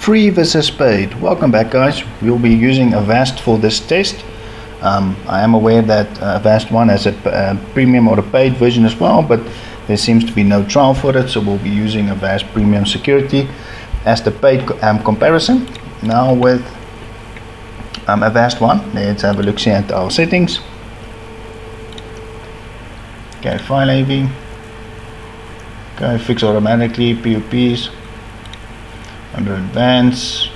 Free versus paid. Welcome back, guys. We'll be using AVAST for this test. I am aware that AVAST One has a premium or a paid version as well, but there seems to be no trial for it, so we'll be using AVAST Premium security as the paid comparison. Now with AVAST One, let's have a look see at our settings. Okay, file AV. Okay, fix automatically, POPs. Under advanced,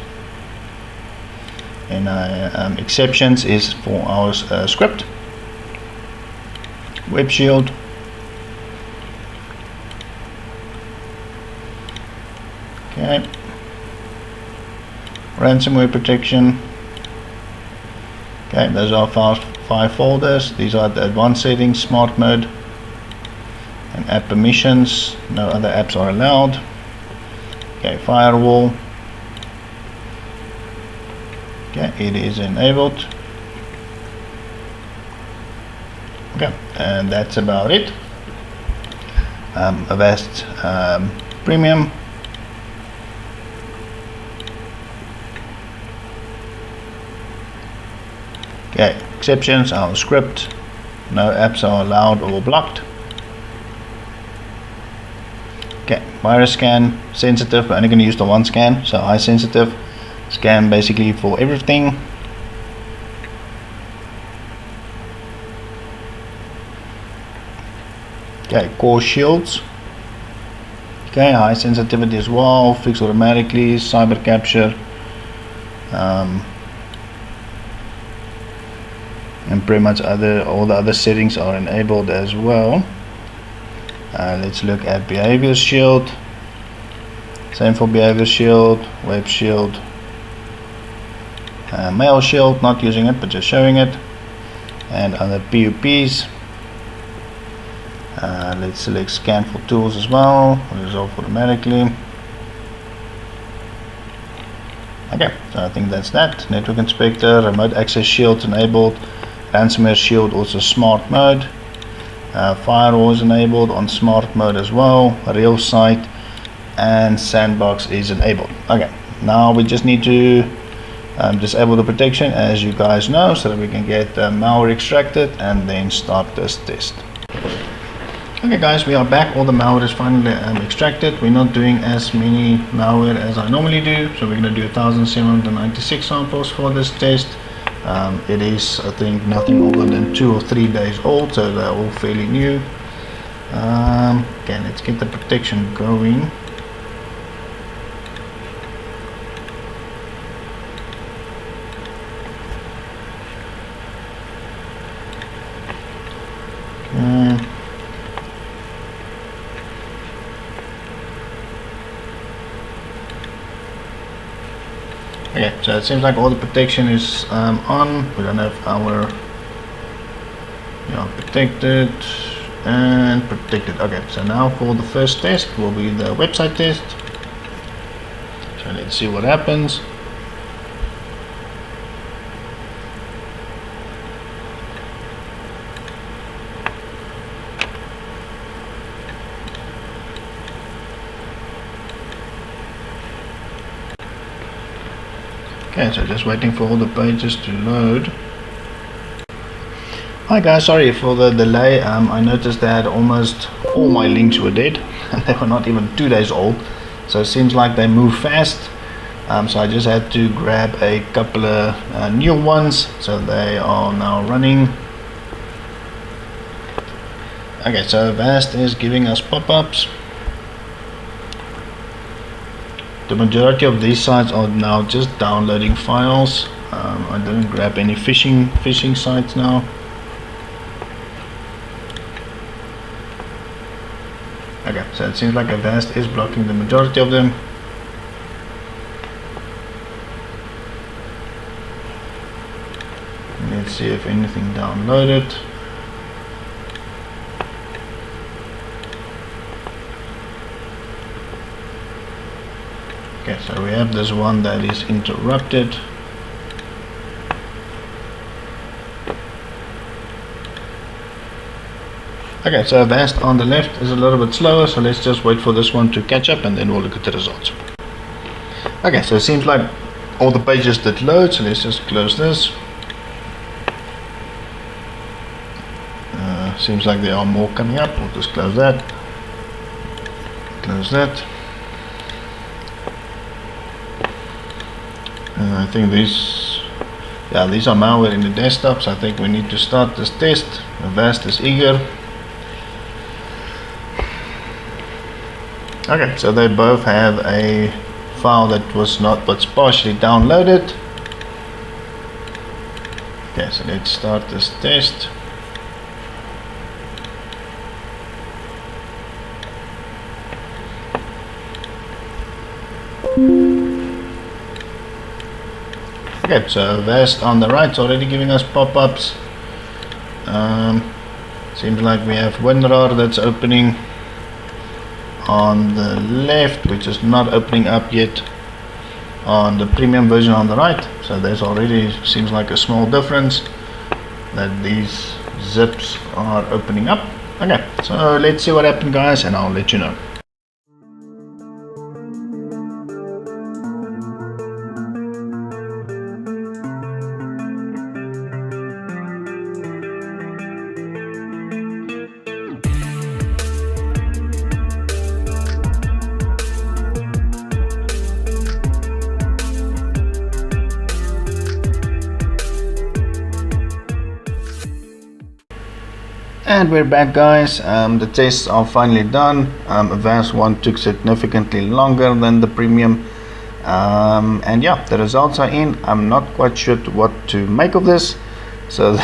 and exceptions is for our script. Web shield. Okay. Ransomware protection. Okay, those are five folders. These are the advanced settings, smart mode, and app permissions. No other apps are allowed. Okay, firewall. Okay, it is enabled. Okay, and that's about it. AVAST Premium. Okay, exceptions, our script. No apps are allowed or blocked. Okay, virus scan, sensitive, we're only going to use the one scan, so high sensitive, scan basically for everything. Okay, core shields. Okay, high sensitivity as well, fix automatically, cyber capture, and pretty much all the other settings are enabled as well. Let's look at behavior shield. Same for behavior shield, web shield, mail shield, not using it but just showing it. And under POPs, let's select scan for tools as well, resolve automatically. Okay, so I think that's that. Network inspector, remote access shield enabled, ransomware shield also smart mode. Firewall is enabled on smart mode as well, real site and sandbox is enabled. Okay, now we just need to disable the protection, as you guys know, so that we can get malware extracted and then start this test. Okay guys, we are back. All the malware is finally extracted. We're not doing as many malware as I normally do, so we're going to do 1796 samples for this test. It is, I think, nothing older than 2 or 3 days old, so they're all fairly new. Okay, let's get the protection going. Okay, so it seems like all the protection is on. We don't have our protected and protected. Okay, so now for the first test will be the website test. So let's see what happens. Okay, so just waiting for all the pages to load. Hi guys, sorry for the delay. I noticed that almost all my links were dead and they were not even 2 days old, so it seems like they move fast. So I just had to grab a couple of new ones, so they are now running. Okay, so AVAST is giving us pop-ups. The majority of these sites are now just downloading files. I didn't grab any phishing sites now. Okay, so it seems like AVAST is blocking the majority of them. Let's see if anything downloaded. Okay, so we have this one that is interrupted. Okay, so AVAST on the left is a little bit slower, so let's just wait for this one to catch up and then we'll look at the results. Okay, so it seems like all the pages did load, so let's just close this. Seems like there are more coming up. We'll just close that. Close that. I think these are malware in the desktops. I think we need to start this test. AVAST is eager. Okay, so they both have a file that was partially downloaded. Okay, so let's start this test. Okay, so AVAST on the right is already giving us pop-ups. Seems like we have WinRAR that's opening on the left, which is not opening up yet on the premium version on the right. So there's already seems like a small difference that these zips are opening up. Okay, so let's see what happened, guys, and I'll let you know. And we're back, guys. The tests are finally done. AVAST One took significantly longer than the premium, and yeah, the results are in. I'm not quite sure what to make of this, so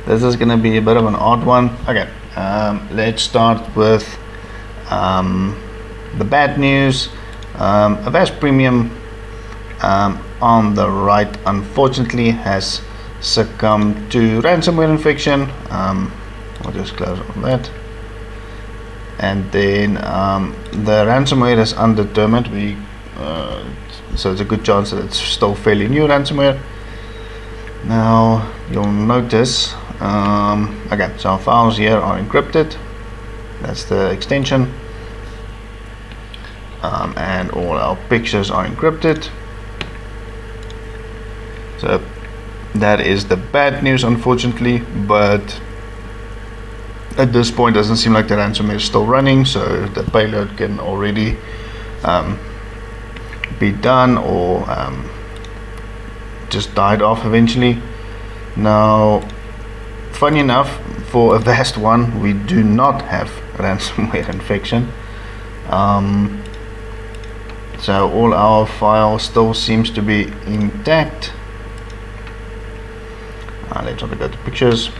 this is gonna be a bit of an odd one. Okay, let's start with the bad news. AVAST Premium on the right, unfortunately, has succumbed to ransomware infection. I'll just close on that, and then the ransomware is undetermined. So it's a good chance that it's still fairly new ransomware. Now you'll notice, okay, so our files here are encrypted. That's the extension, and all our pictures are encrypted. So that is the bad news, unfortunately, but at this point doesn't seem like the ransomware is still running, so the payload can already be done, or just died off eventually. Now, funny enough, for AVAST One we do not have ransomware infection, so all our files still seems to be intact. Let's have a go to pictures.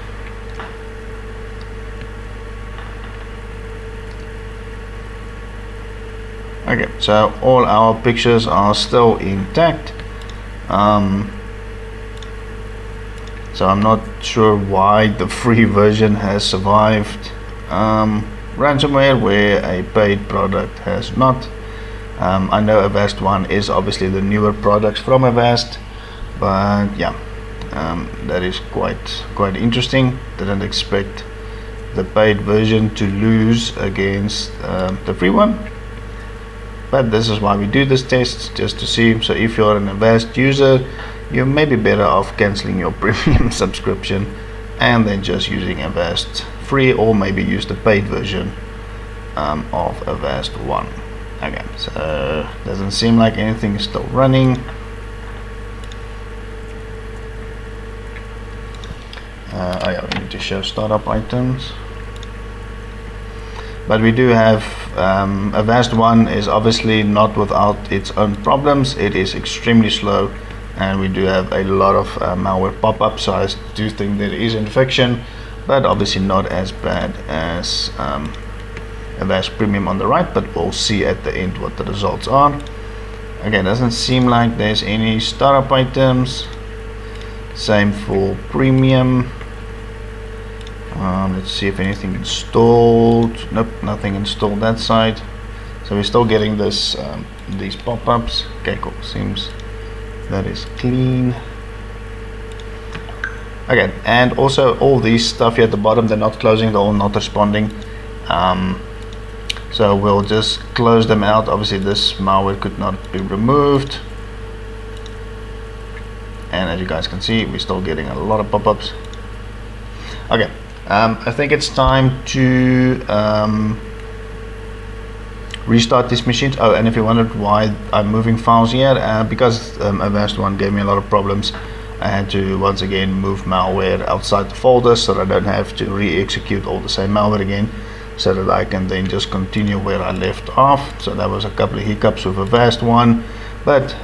Okay, so all our pictures are still intact. So I'm not sure why the free version has survived ransomware where a paid product has not. I know AVAST One is obviously the newer products from AVAST, but yeah, that is quite interesting. Didn't expect the paid version to lose against the free one. But this is why we do this test, just to see. So if you're an AVAST user, you may be better off cancelling your premium subscription and then just using AVAST free, or maybe use the paid version of AVAST One. Okay, so doesn't seem like anything is still running. Oh yeah, we need to show startup items. But we do have AVAST One is obviously not without its own problems. It is extremely slow, and we do have a lot of malware pop-ups. So I do think there is infection, but obviously not as bad as AVAST Premium on the right. But we'll see at the end what the results are. Again, doesn't seem like there's any startup items. Same for Premium. Let's see if anything installed. Nope, nothing installed that side. So we're still getting this these pop-ups. Okay, cool. Seems that is clean. Okay, and also all these stuff here at the bottom, they're not closing, they're all not responding. So we'll just close them out. Obviously this malware could not be removed, and as you guys can see, we're still getting a lot of pop-ups. Okay, I think it's time to restart these machines. Oh, and if you wondered why I'm moving files here, because AVAST One gave me a lot of problems, I had to once again move malware outside the folder so that I don't have to re-execute all the same malware again, so that I can then just continue where I left off. So that was a couple of hiccups with AVAST One, but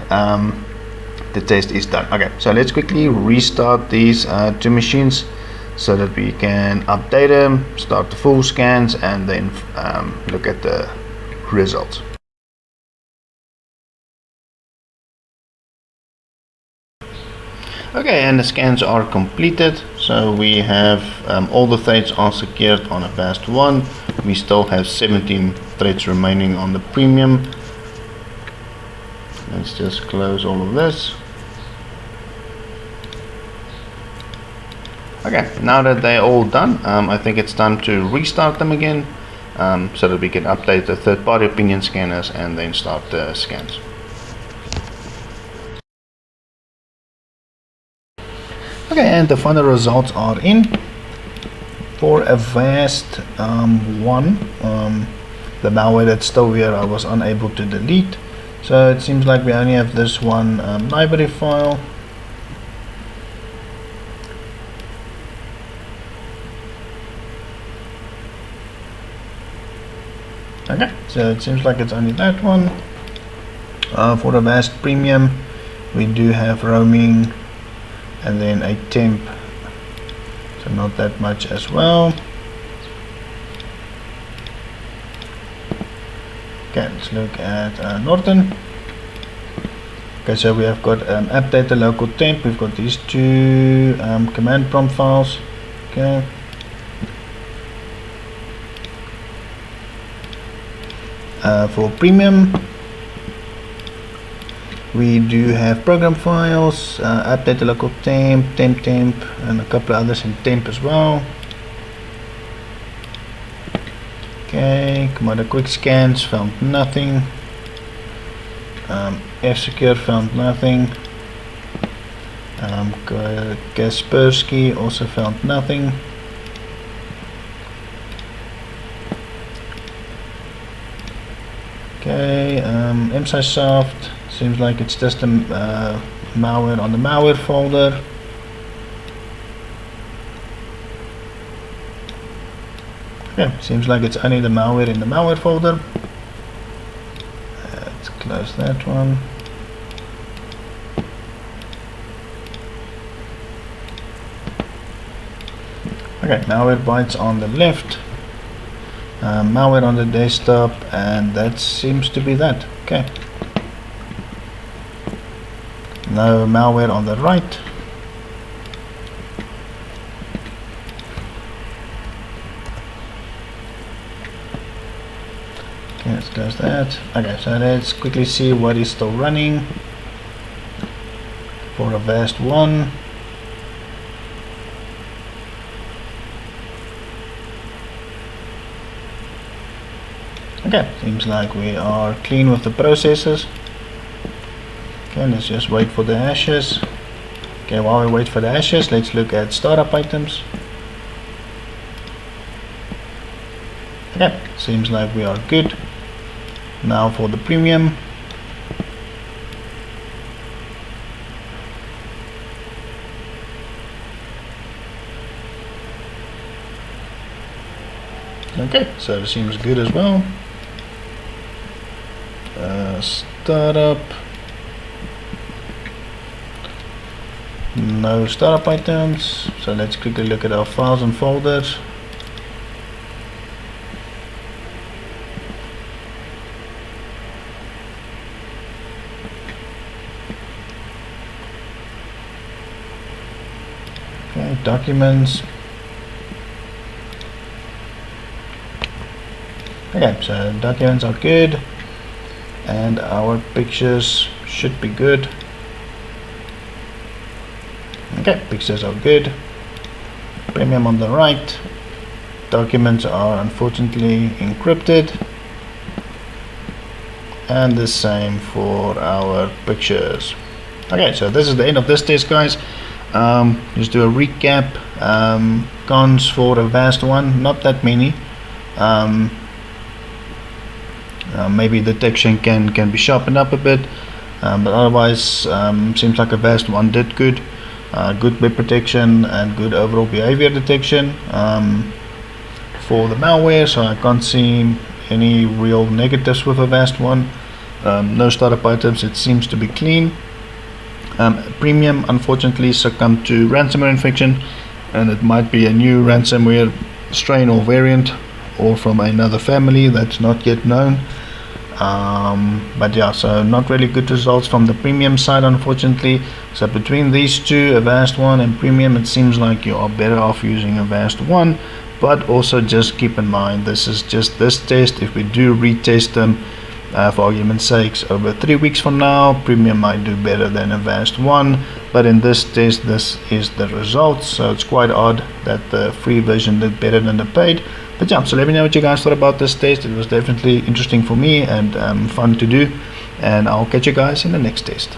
the test is done. Okay, so let's quickly restart these two machines so that we can update them, start the full scans, and then look at the results. Okay, and the scans are completed. So we have all the threads are secured on AVAST One. We still have 17 threads remaining on the Premium. Let's just close all of this. Okay, now that they're all done, I think it's time to restart them again, so that we can update the third-party opinion scanners and then start the scans. Okay, and the final results are in. For AVAST One, the malware that's still here I was unable to delete, so it seems like we only have this one library file. Okay, so it seems like it's only that one. For the AVAST Premium, we do have roaming and then a temp, so not that much as well. Okay, let's look at Norton. Okay, so we have got update the local temp. We've got these two command prompt files. Okay. For Premium, we do have program files, update the local temp, temp, and a couple of others in temp as well. Okay, Command quick scans found nothing. F-secure found nothing. Kaspersky also found nothing. Okay, MSIsoft seems like it's just a malware on the malware folder. Okay, seems like it's only the malware in the malware folder. Let's close that one. Okay, malware bytes on the left. Malware on the desktop, and that seems to be that. Okay, no malware on the right. Okay, let's close that. Okay, so let's quickly see what is still running for AVAST One. Okay, seems like we are clean with the processes. Okay, let's just wait for the hashes. Okay, while we wait for the hashes, let's look at startup items. Okay, seems like we are good. Now for the Premium. Okay, so it seems good as well. Startup, no startup items, so let's quickly look at our files and folders. Okay, documents. Okay, so documents are good, and our pictures should be good. Okay, pictures are good. Premium on the right. Documents are unfortunately encrypted. and the same for our pictures. Okay, so this is the end of this test, guys. Just do a recap. Cons for AVAST One, not that many. Maybe detection can be sharpened up a bit, but otherwise seems like AVAST One did good. Good web protection and good overall behavior detection for the malware, so I can't see any real negatives with AVAST One. No startup items, it seems to be clean. Premium unfortunately succumbed to ransomware infection, and it might be a new ransomware strain or variant, or from another family that's not yet known. But yeah, so not really good results from the premium side, unfortunately. So between these two, AVAST One and Premium, it seems like you are better off using AVAST One. But also just keep in mind, this is just this test. If we do retest them, for argument's sakes, over 3 weeks from now, Premium might do better than AVAST One. But in this test, this is the results. So it's quite odd that the free version did better than the paid. But yeah, so let me know what you guys thought about this test. It was definitely interesting for me and fun to do. And I'll catch you guys in the next test.